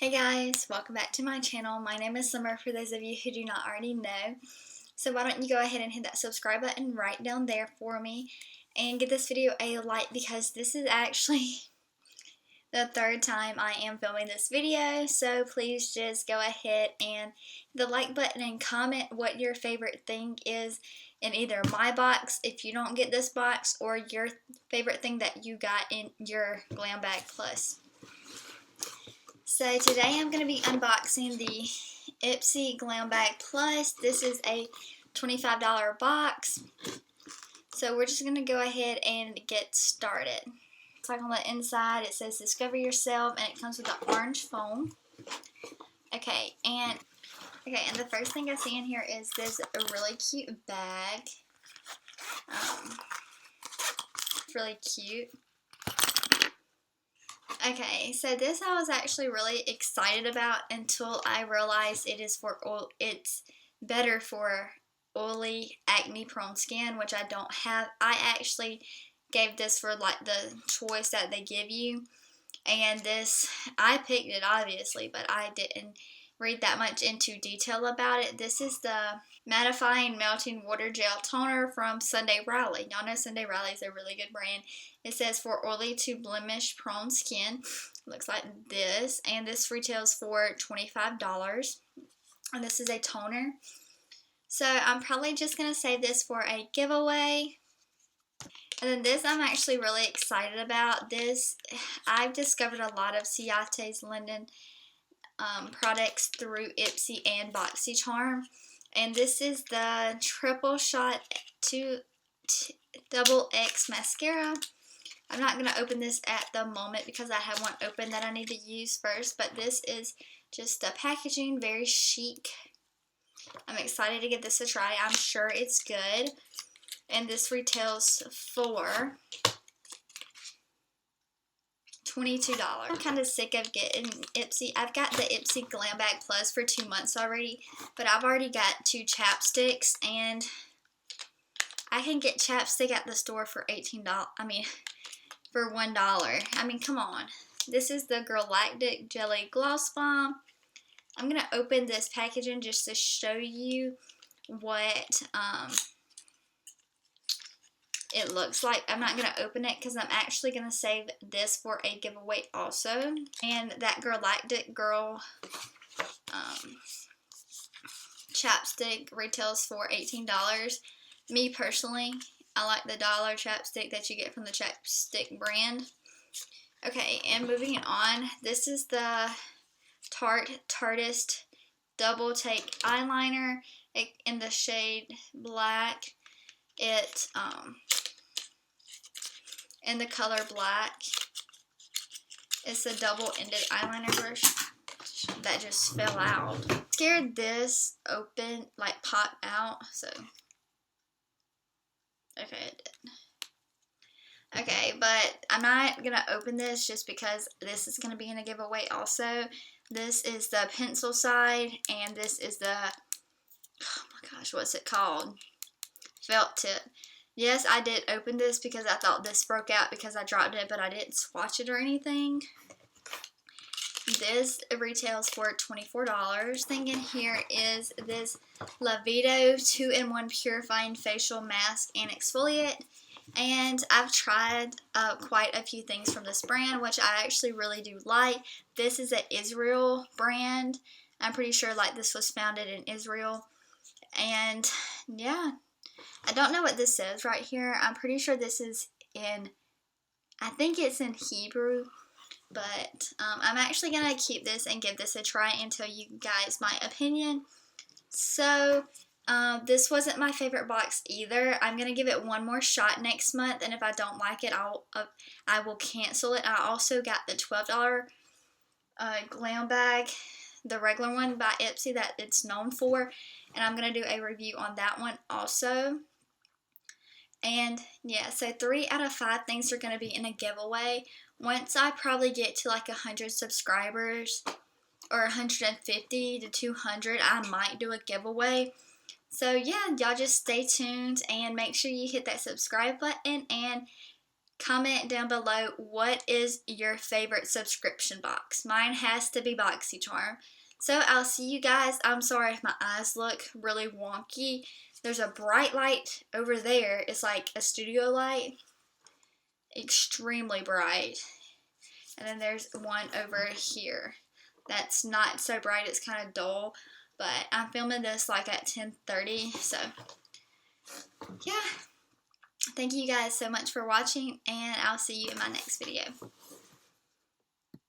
Hey guys, welcome back to my channel. My name is Summer for those of you who do not already know. So why don't you go ahead and hit that subscribe button right down there for me and give this video a like because this is actually the third time I am filming this video. So please just go ahead and hit the like button and comment what your favorite thing is in either my box if you don't get this box or your favorite thing that you got in your Glam Bag Plus. So today I'm going to be unboxing the Ispy Glam Bag Plus. This is a $25 box. So we're just going to go ahead and get started. It's like on the inside it says Discover Yourself and it comes with the orange foam. Okay, and the first thing I see in here is this really cute bag. It's really cute. Okay, so this I was actually really excited about until I realized it's better for oily, acne-prone skin, which I don't have. I actually gave this for like the choice that they give you, and this, I picked it obviously, but I didn't read that much into detail about it. This is the Mattifying Melting Water Gel Toner from Sunday Riley. Y'all know Sunday Riley is a really good brand. It says for oily to blemish prone skin. Looks like this, and this retails for $25. And this is a toner. So I'm probably just going to save this for a giveaway. And then this I'm actually really excited about. This, I've discovered a lot of Ciate's Linden products through Ispy and BoxyCharm. And this is the Triple Shot Double X Mascara. I'm not going to open this at the moment because I have one open that I need to use first. But this is just the packaging, very chic. I'm excited to give this a try. I'm sure it's good. And this retails for $22. I'm kind of sick of getting Ispy. I've got the Ispy Glam Bag Plus for 2 months already, but I've already got 2 chapsticks, and I can get chapstick at the store for $18. I mean, for $1. I mean, come on. This is the Galactic Jelly Gloss Bomb. I'm going to open this packaging just to show you what it looks like. I'm not going to open it because I'm actually going to save this for a giveaway also. And that Galactic Girl chapstick retails for $18. Me personally, I like the dollar chapstick that you get from the chapstick brand. Okay, and moving on, this is the Tarteist Double Take Eyeliner in the shade Black. It in the color Black. It's a double-ended eyeliner brush that just fell out. Scared this open, like pop out, so okay, it did. Okay, but I'm not gonna open this just because this is gonna be in a giveaway also. This is the pencil side, and this is the, oh my gosh, what's it called? Felt tip. Yes, I did open this because I thought this broke out because I dropped it, but I didn't swatch it or anything. This retails for $24. Thing in here is this Lavito 2-in-1 Purifying Facial Mask and Exfoliate. And I've tried quite a few things from this brand, which I actually really do like. This is an Israel brand. I'm pretty sure like this was founded in Israel. And yeah, I don't know what this says right here. I'm pretty sure this is in, I think it's in Hebrew. But I'm actually going to keep this and give this a try and tell you guys my opinion. So this wasn't my favorite box either. I'm going to give it one more shot next month, and if I don't like it, I will cancel it. I also got the $12 Glam Bag, the regular one by Ispy that it's known for, and I'm going to do a review on that one also. And yeah, so 3 out of 5 things are going to be in a giveaway. Once I probably get to like 100 subscribers, or 150 to 200, I might do a giveaway. So yeah, y'all just stay tuned and make sure you hit that subscribe button and comment down below what is your favorite subscription box. Mine has to be BoxyCharm. So I'll see you guys. I'm sorry if my eyes look really wonky. There's a bright light over there. It's like a studio light. Extremely bright. And then there's one over here. That's not so bright. It's kind of dull. But I'm filming this like at 10:30. So, yeah. Thank you guys so much for watching. And I'll see you in my next video.